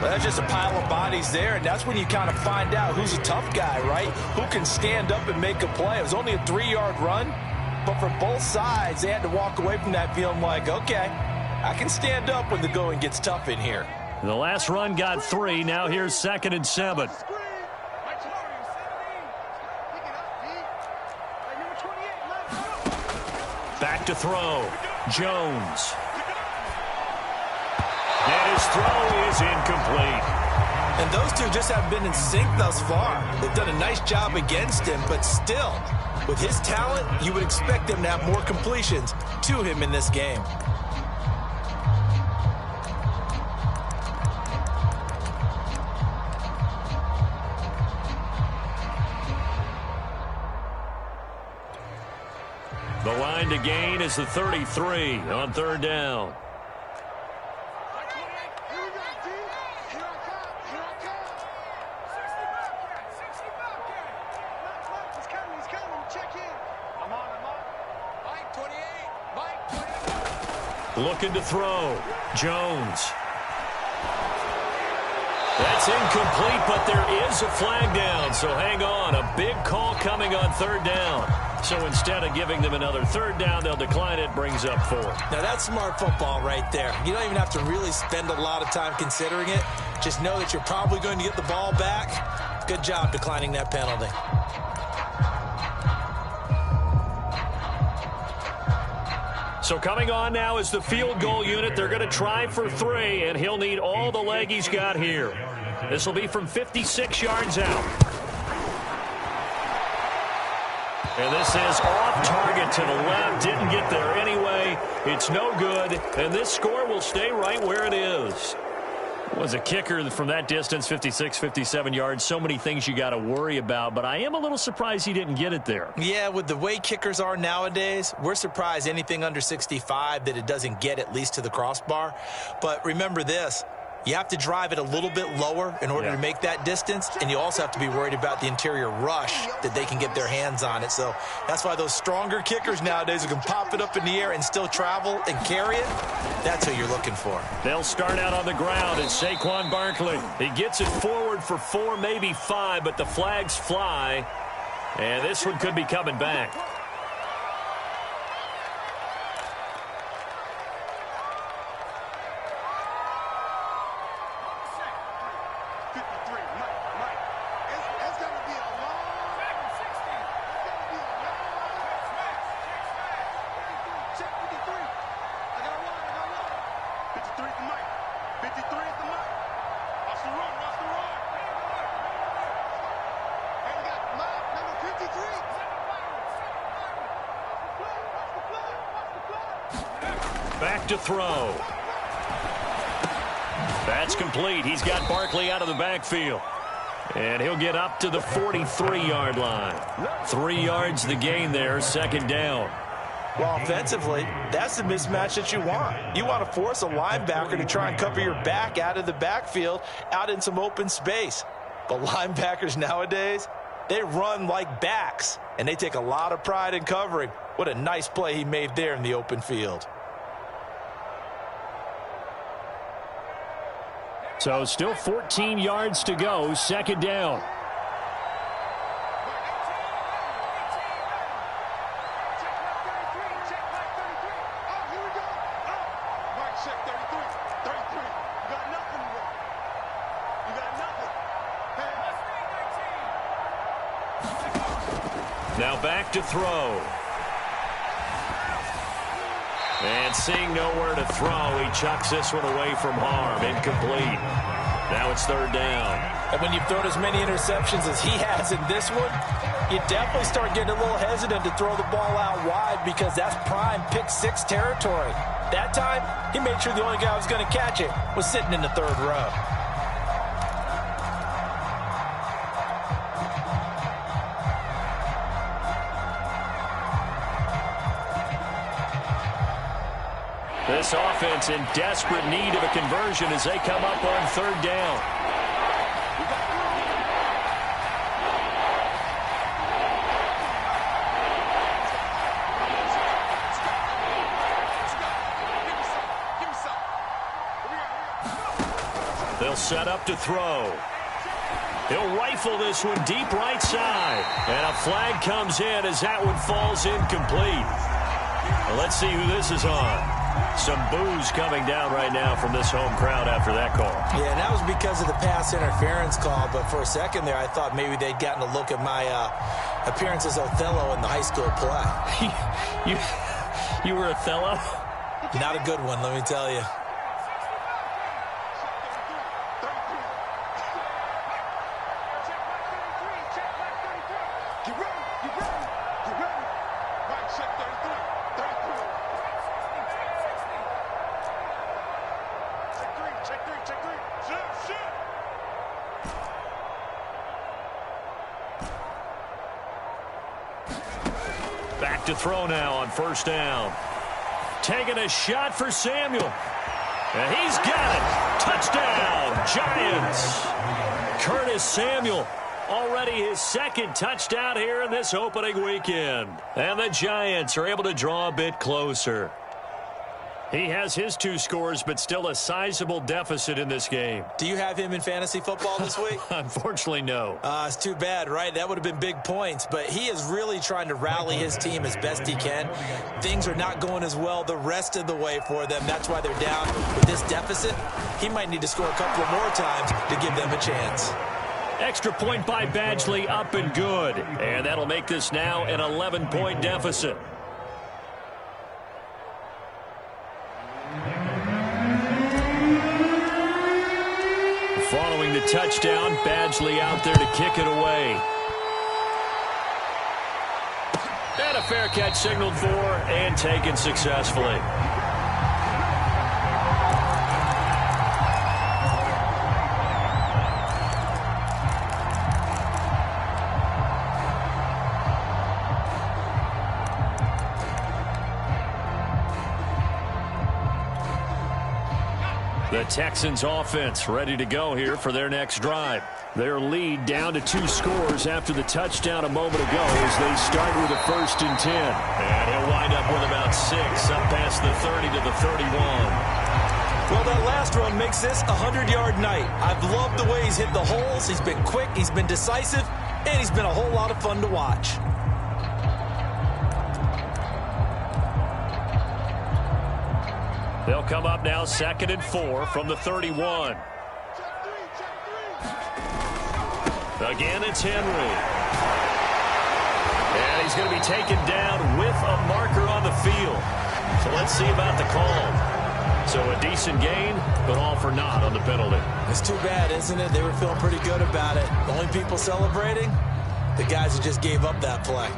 Well, that's just a pile of bodies there, and that's when you kind of find out who's a tough guy, right? Who can stand up and make a play. It was only a 3-yard run, but for both sides, they had to walk away from that feeling like, okay, I can stand up when the going gets tough in here. The last run got 3. Now here's 2nd and 7. Back to throw. Jones. And his throw is incomplete. And those two just haven't been in sync thus far. They've done a nice job against him, but still, with his talent, you would expect them to have more completions to him in this game. The line to gain is the 33 on 3rd down. Looking to throw. Jones. That's incomplete, but there is a flag down, so hang on. A big call coming on 3rd down. So instead of giving them another 3rd down, they'll decline it. Brings up 4. Now, that's smart football right there. You don't even have to really spend a lot of time considering it. Just know that you're probably going to get the ball back. Good job declining that penalty. So coming on now is the field goal unit. They're going to try for 3, and he'll need all the leg he's got here. This will be from 56 yards out. And this is off target to the left. Didn't get there anyway. It's no good. And this score will stay right where it is. Was a kicker from that distance, 56, 57 yards. So many things you got to worry about, but I am a little surprised he didn't get it there. Yeah, with the way kickers are nowadays, we're surprised anything under 65 that it doesn't get at least to the crossbar. But remember this. You have to drive it a little bit lower in order to make that distance, and you also have to be worried about the interior rush that they can get their hands on it. So that's why those stronger kickers nowadays who can pop it up in the air and still travel and carry it, that's who you're looking for. They'll start out on the ground. It's Saquon Barkley. He gets it forward for 4, maybe 5, but the flags fly, and this one could be coming back. Back to throw. That's complete. He's got Barkley out of the backfield. And he'll get up to the 43-yard line. 3 yards the gain there, second down. Well, offensively, that's the mismatch that you want. You want to force a linebacker to try and cover your back out of the backfield, out in some open space. But linebackers nowadays, they run like backs, and they take a lot of pride in covering. What a nice play he made there in the open field. So still 14 yards to go, second down. Now back to throw. And seeing nowhere to throw, he chucks this one away from harm. Incomplete. Now it's third down. And when you've thrown as many interceptions as he has in this one, you definitely start getting a little hesitant to throw the ball out wide because that's prime pick 6 territory. That time, he made sure the only guy who was going to catch it was sitting in the third row. This offense in desperate need of a conversion as they come up on third down. They'll set up to throw. He'll rifle this one deep right side. And a flag comes in as that one falls incomplete. Well, let's see who this is on. Some boos coming down right now from this home crowd after that call. Yeah, and that was because of the pass interference call. But for a second there, I thought maybe they'd gotten a look at my appearance as Othello in the high school play. You were Othello? Not a good one, let me tell you. Back to throw now on first down. Taking a shot for Samuel. And he's got it. Touchdown, Giants. Curtis Samuel, already his second touchdown here in this opening weekend. And the Giants are able to draw a bit closer. He has his 2 scores, but still a sizable deficit in this game. Do you have him in fantasy football this week? Unfortunately, no. It's too bad, right? That would have been big points. But he is really trying to rally his team as best he can. Things are not going as well the rest of the way for them. That's why they're down with this deficit. He might need to score a couple of more times to give them a chance. Extra point by Badgley, up and good. And that'll make this now an 11-point deficit. Following the touchdown, Badgley out there to kick it away. And a fair catch signaled for and taken successfully. The Texans offense ready to go here for their next drive. Their lead down to 2 scores after the touchdown a moment ago as they start with a 1st and 10. And he'll wind up with about 6 up past the 30 to the 31. Well, that last run makes this a 100-yard night. I've loved the way he's hit the holes. He's been quick, he's been decisive, and he's been a whole lot of fun to watch. They'll come up now 2nd and 4 from the 31. Again, it's Henry. And he's going to be taken down with a marker on the field. So let's see about the call. So a decent gain, but all for naught on the penalty. It's too bad, isn't it? They were feeling pretty good about it. The only people celebrating, the guys who just gave up that play.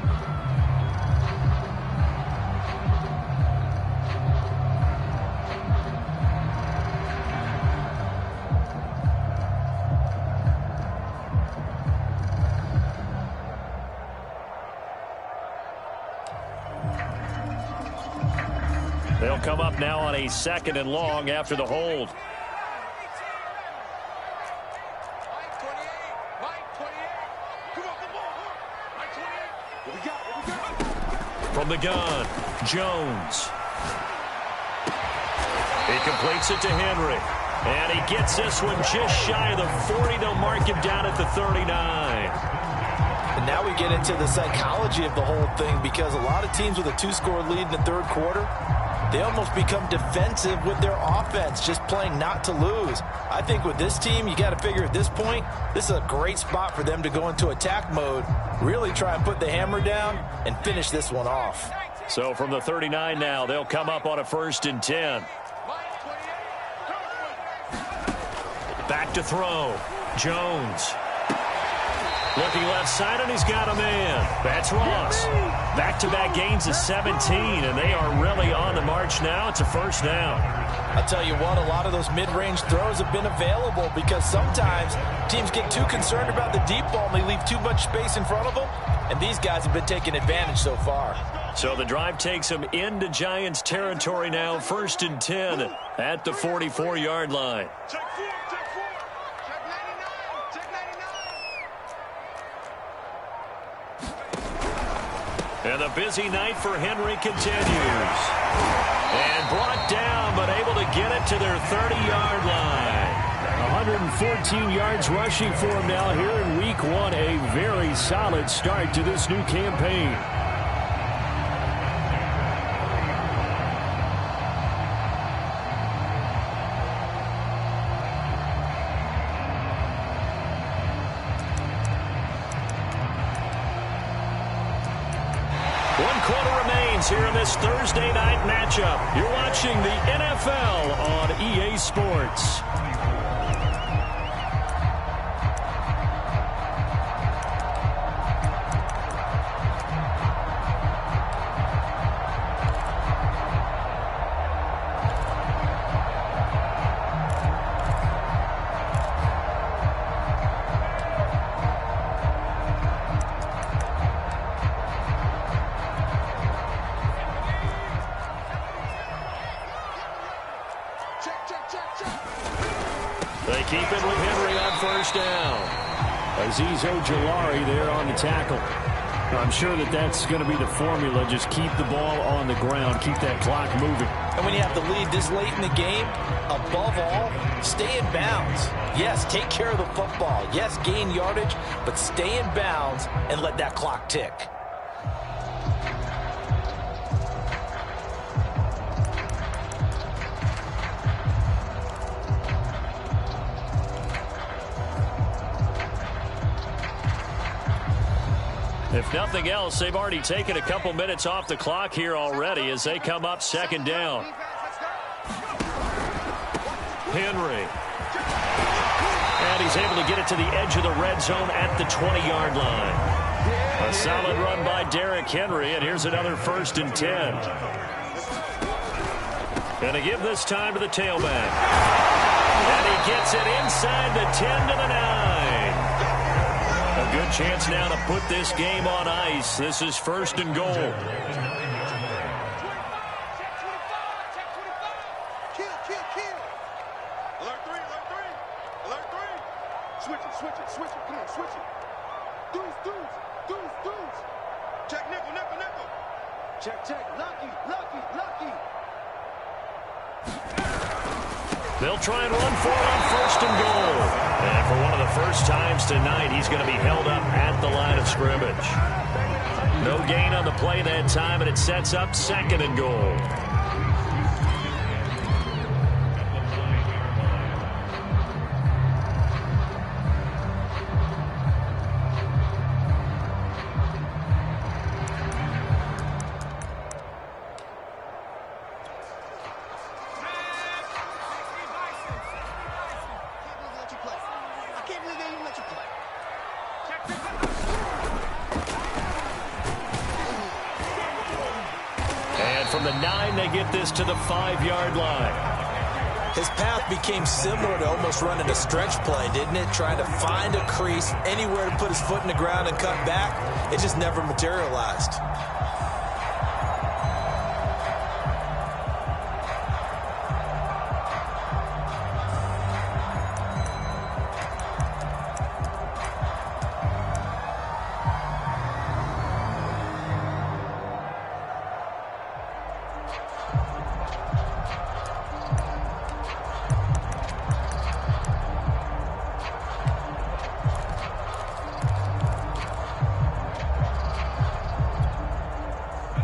They'll come up now on a 2nd and long after the hold. From the gun, Jones. He completes it to Henry. And he gets this one just shy of the 40. They'll mark him down at the 39. And now we get into the psychology of the whole thing, because a lot of teams with a 2-score lead in the 3rd quarter, they almost become defensive with their offense, just playing not to lose. I think with this team, you got to figure at this point, this is a great spot for them to go into attack mode, really try and put the hammer down and finish this one off. So from the 39 now, they'll come up on a 1st and 10. Back to throw. Jones. Looking left side, and he's got a man. That's Ross. Back-to-back gains of 17, and they are really on the march now. It's a 1st down. I'll tell you what, a lot of those mid-range throws have been available, because sometimes teams get too concerned about the deep ball and they leave too much space in front of them, and these guys have been taking advantage so far. So the drive takes them into Giants territory now, 1st and 10 at the 44-yard line. And the busy night for Henry continues. And brought down, but able to get it to their 30-yard line. 114 yards rushing for him now here in Week 1. A very solid start to this new campaign. Here in this Thursday night matchup. You're watching the NFL on EA Sports. Ojolari there on the tackle. I'm sure that's going to be the formula. Just keep the ball on the ground. Keep that clock moving. And when you have the lead this late in the game, above all, stay in bounds. Yes, take care of the football. Yes, gain yardage, but stay in bounds and let that clock tick. If nothing else, they've already taken a couple minutes off the clock here already as they come up 2nd down. Henry. And he's able to get it to the edge of the red zone at the 20-yard line. A solid run by Derrick Henry, and here's another 1st and 10. Going to give this time to the tailback. And he gets it inside the 10 to the 9. A good chance now to put this game on ice. This is 1st and goal. Alert 3, alert 3. Alert 3. Switch it, switch it, switch it. Come on, switch it. Dudes. Check nickel. Check. Lucky. They'll try and run for it on first and goal. And for one of the first times tonight, he's going to be held up at the line of scrimmage. No gain on the play that time, and it sets up second and goal. From the 9, they get this to the 5-yard line. His path became similar to almost running a stretch play, didn't it? Trying to find a crease, anywhere to put his foot in the ground and cut back. It just never materialized.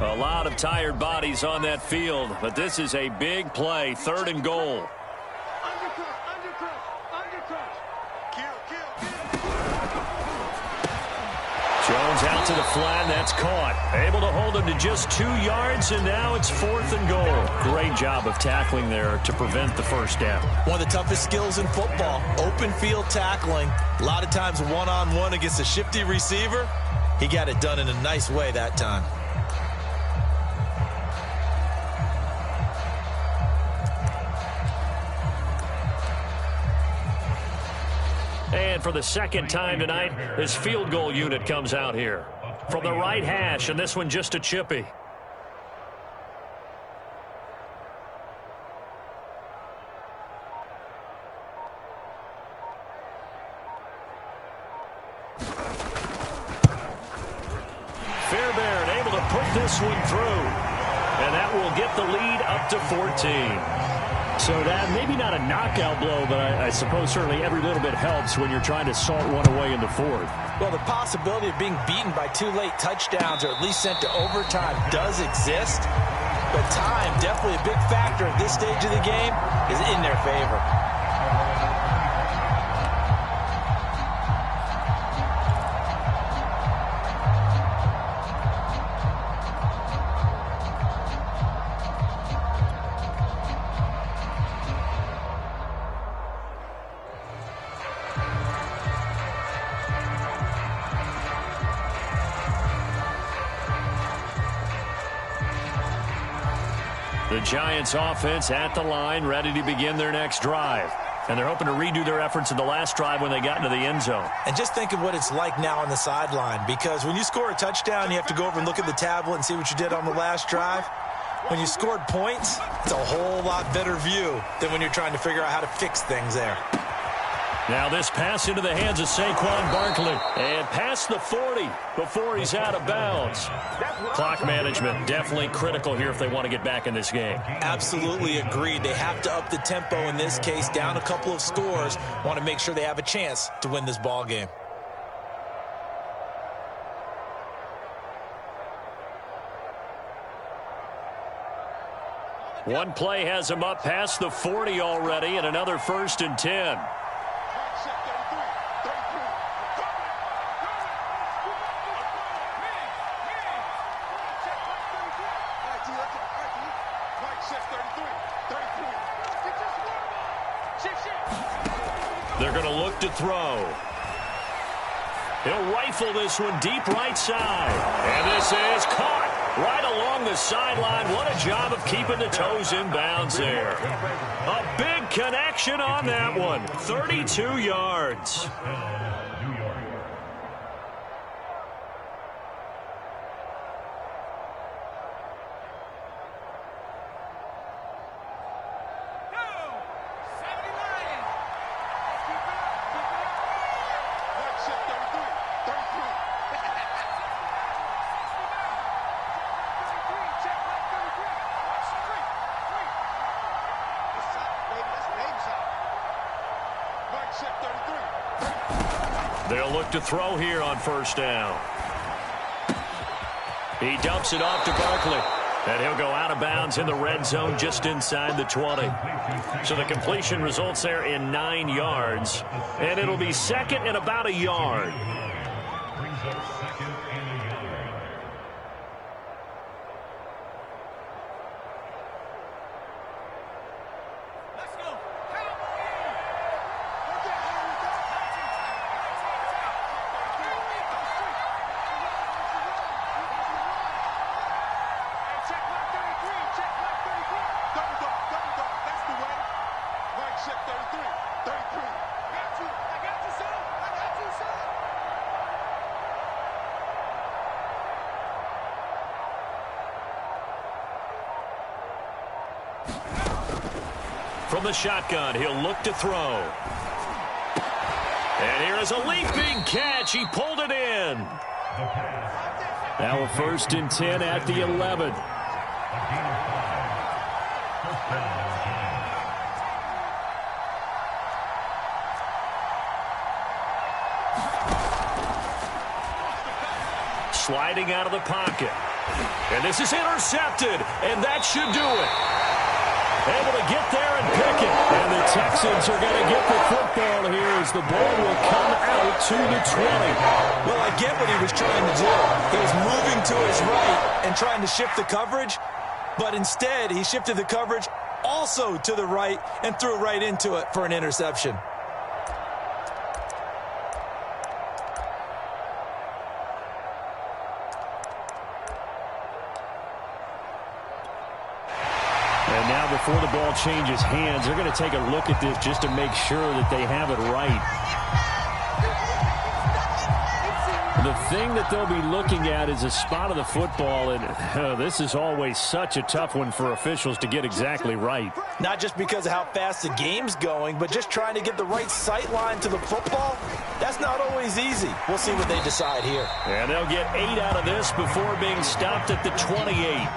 A lot of tired bodies on that field, but this is a big play, 3rd and goal. Undercrush. Kill. Jones out to the flat, that's caught. Able to hold him to just 2 yards, and now it's 4th and goal. Great job of tackling there to prevent the first down. One of the toughest skills in football, open field tackling. A lot of times one-on-one against a shifty receiver. He got it done in a nice way that time. And for the second time tonight, his field goal unit comes out here. From the right hash, and this one just a chippy. Fairbairn able to put this one through. And that will get the lead up to 14. So that, maybe not a knockout blow, but I suppose certainly every little bit helps when you're trying to salt one away in the 4th. Well, the possibility of being beaten by 2 late touchdowns or at least sent to overtime does exist. But time, definitely a big factor at this stage of the game, is in their favor. The Giants offense at the line, ready to begin their next drive. And they're hoping to redo their efforts in the last drive when they got into the end zone. And just think of what it's like now on the sideline, because when you score a touchdown, you have to go over and look at the tablet and see what you did on the last drive. When you scored points, it's a whole lot better view than when you're trying to figure out how to fix things there. Now this pass into the hands of Saquon Barkley. And past the 40 before he's out of bounds. Clock management definitely critical here if they want to get back in this game. Absolutely agreed. They have to up the tempo in this case, down a couple of scores. Want to make sure they have a chance to win this ball game. One play has him up past the 40 already, and another 1st and 10. They're going to look to throw. He'll rifle this one deep right side. And this is caught right along the sideline. What a job of keeping the toes in bounds there. A big connection on that one. 32 yards. They'll look to throw here on first down. He dumps it off to Barkley. And he'll go out of bounds in the red zone just inside the 20. So the completion results there in 9 yards. And it'll be second and about a yard. From the shotgun, he'll look to throw. And here is a leaping catch. He pulled it in. Now a 1st and 10 at the 11. Sliding out of the pocket. And this is intercepted. And that should do it. Able to get there and pick it. And the Texans are going to get the football here as the ball will come out to the 20. Well, I get what he was trying to do. He was moving to his right and trying to shift the coverage, but instead he shifted the coverage also to the right and threw right into it for an interception. And now before the ball changes hands, they're going to take a look at this just to make sure that they have it right. The thing that they'll be looking at is a spot of the football, and this is always such a tough one for officials to get exactly right. Not just because of how fast the game's going, but just trying to get the right sight line to the football. That's not always easy. We'll see what they decide here. And they'll get 8 out of this before being stopped at the 28.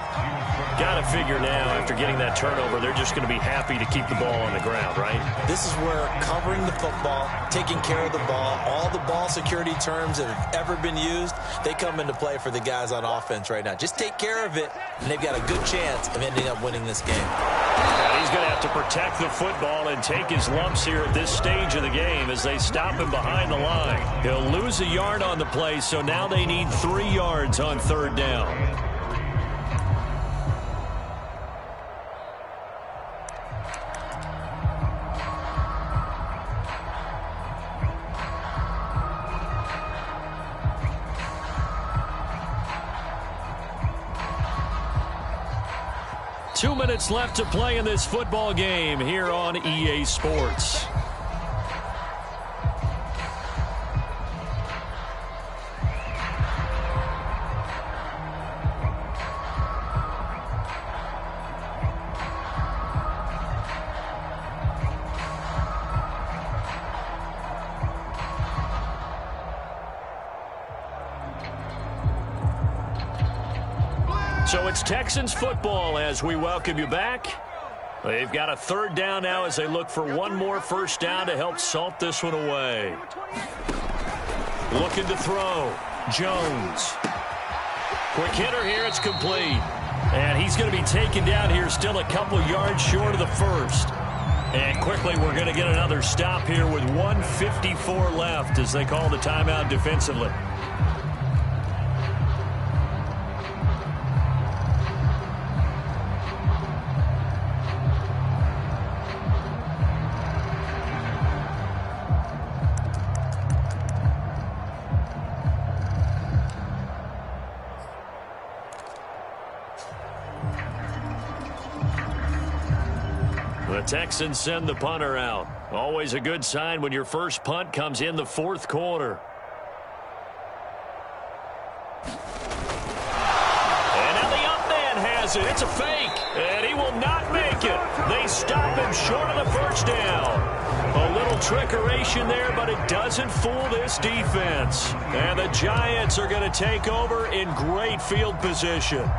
Got to figure now, after getting that turnover, they're just going to be happy to keep the ball on the ground, right? This is where covering the football, taking care of the ball, all the ball security terms that have ever been used, they come into play for the guys on offense right now. Just take care of it, and they've got a good chance of ending up winning this game. And he's going to have to protect the football and take his lumps here at this stage of the game as they stop him behind the line. He'll lose a yard on the play, so now they need 3 yards on 3rd down. Two minutes left to play in this football game here on EA Sports. So it's Texans football as we welcome you back. They've got a 3rd down now as they look for one more 1st down to help salt this one away. Looking to throw. Jones. Quick hitter here. It's complete. And he's going to be taken down here still a couple yards short of the 1st. And quickly we're going to get another stop here with 1:54 left as they call the timeout defensively. The Texans send the punter out. Always a good sign when your first punt comes in the 4th quarter. And now the up man has it. It's a fake. And he will not make it. They stop him short of the 1st down. A little trickeration there, but it doesn't fool this defense. And the Giants are going to take over in great field position.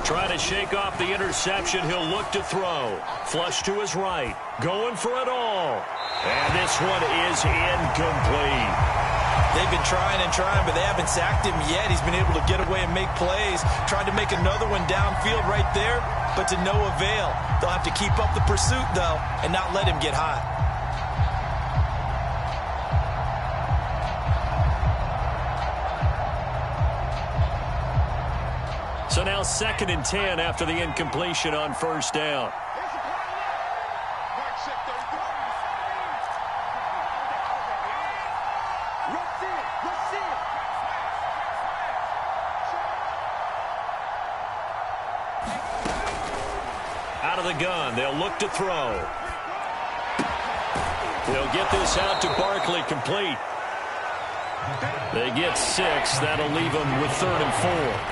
Trying to shake off the interception. He'll look to throw. Flush to his right. Going for it all. And this one is incomplete. They've been trying and trying, but they haven't sacked him yet. He's been able to get away and make plays. Tried to make another one downfield right there, but to no avail. They'll have to keep up the pursuit, though, and not let him get hot. So now 2nd and 10 after the incompletion on first down. Out of the gun, they'll look to throw. They'll get this out to Barkley, complete. They get 6. That'll leave them with 3rd and 4.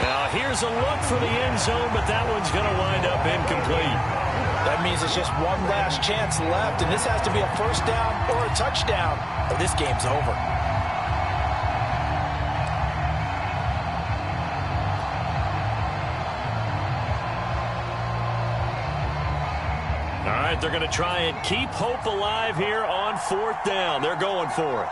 Now here's a look for the end zone, but that one's going to wind up incomplete. That means it's just one last chance left, and this has to be a first down or a touchdown, or this game's over. All right, they're going to try and keep hope alive here on 4th down. They're going for it.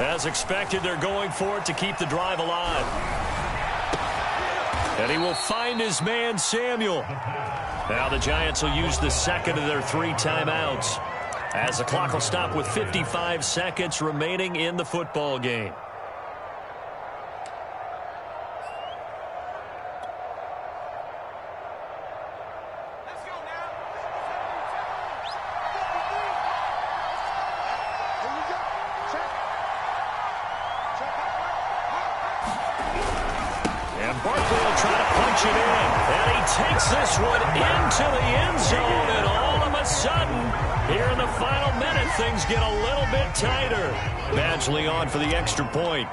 As expected, they're going for it to keep the drive alive. And he will find his man, Samuel. Now the Giants will use the 2nd of their 3 timeouts, as the clock will stop with 55 seconds remaining in the football game. Takes this one into the end zone, and all of a sudden, here in the final minute, things get a little bit tighter. Badgley on for the extra point.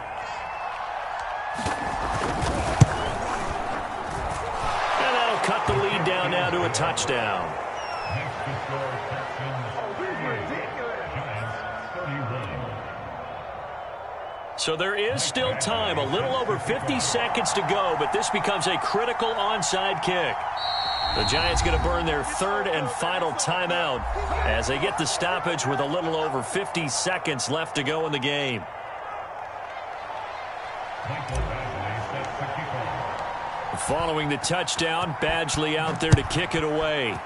And that'll cut the lead down now to a touchdown. So there is still time, a little over 50 seconds to go, but this becomes a critical onside kick. The Giants going to burn their 3rd and final timeout as they get the stoppage with a little over 50 seconds left to go in the game. Following the touchdown, Badgley out there to kick it away.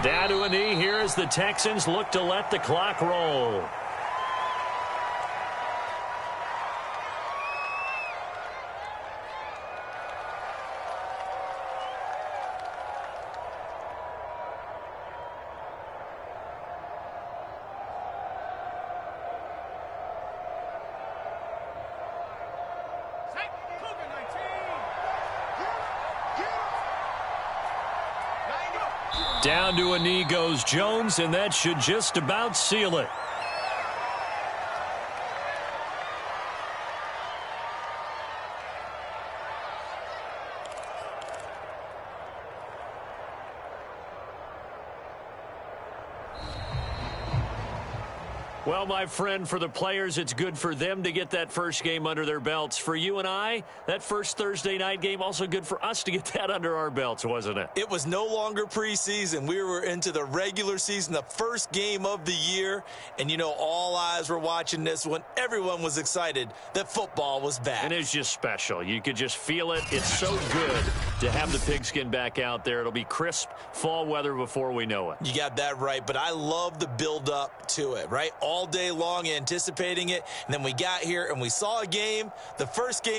Down to a knee here as the Texans look to let the clock roll. Down to a knee goes Jones, and that should just about seal it. Well, my friend, for the players, it's good for them to get that first game under their belts. For you and I, that first Thursday night game, also good for us to get that under our belts, wasn't it? It was no longer preseason. We were into the regular season, the first game of the year. And, you know, all eyes were watching this one. Everyone was excited that football was back. And it's just special. You could just feel it. It's so good to have the pigskin back out there. It'll be crisp fall weather before we know it. You got that right, but I love the build-up to it, right? All day long anticipating it, and then we got here and we saw a game, the first game.